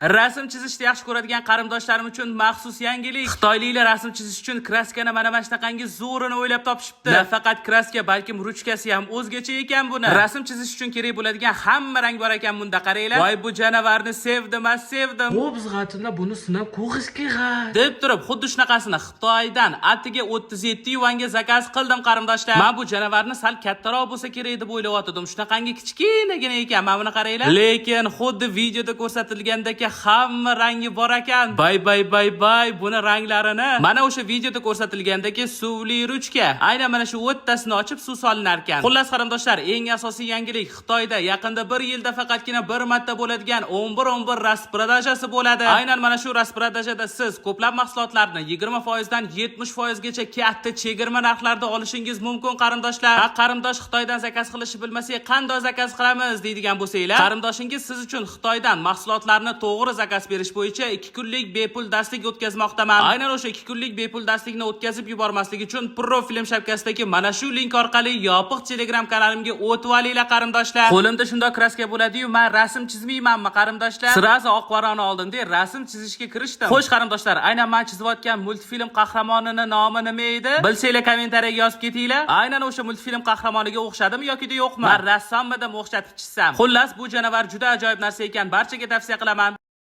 Rasm chizishni yaxshi ko'radigan qarindoshlarim uchun maxsus yangilik. Xitoyliklar rasm chizish uchun kraskani mana shunaqangi zo'rini o'ylab topishibdi. Nafaqat kraska, balkim ruchkasi ham o'zgacha ekan buni. Rasm chizish uchun kerak bo'ladigan hamma rang bor ekan bunda, qaranglar. Voy bu janavarni sevdim, sevdim. Biz g'atina buni sinab ko'rish kerak deb turib, xuddi shunaqasini Xitoydan atiga 37 yuanga zakaz qildim qarindoshlar. Men bu janavarni sal kattaroq bo'lsa kerak deb o'ylayotgandim. Shunaqangi kichkinagina ekan. Mana buni qaranglar. Lekin xuddi videoda ko'rsatilgandek hamma rangi bor ekan. Bay. Buni ranglarini mana o'sha videoda ko'rsatilgandagi suvli ruchka. Aynan mana shu o'ttasini ochib suv solinar ekan. Xullas qarindoshlar, eng asosiy yangilik Xitoyda yaqinda 1 yilda faqatgina bir marta bo'ladigan 11 rasprodajasi bo'ladi. Aynan mana shu rasprodajada siz ko'plab mahsulotlarni 20% dan 70% gacha katta chegirma narxlarda olishingiz mumkin qarindoshlar. Qarindosh Xitoydan zakaz qilishni bilmasak, qanday zakaz qilamiz deydigan bo'lsanglar, qarindoshingiz siz uchun Xitoydan mahsulotlarni to'g'ri zakaz berish bo'yicha 2 kunlik bepul darslik o'tkazmoqdaman. Aynan o'sha 2 kunlik bepul darslikni o'tkazib yubormaslik uchun Profilm shapkasidagi mana shu link orqali yopiq Telegram kanalimga o'tib olinglar qarindoshlar. Qo'limda shunday kraska bo'ladi-yu, men rasm chizmaymanmi qarindoshlar? Sirazi oq varoni oldimda rasm chizishga kirishdim. Xo'sh qarindoshlar, aynan men chizayotgan multfilm qahramonining nomi nima edi? Bilsanglar kommentariyaga yozib ketinglar. Aynan o'sha multfilm qahramoniga o'xshadimi yoki yo'qmi? Men rassommidim o'xshatib chizsam. Xullas bu janavar juda ajoyib narsa ekan, barchaga tavsiya qilaman.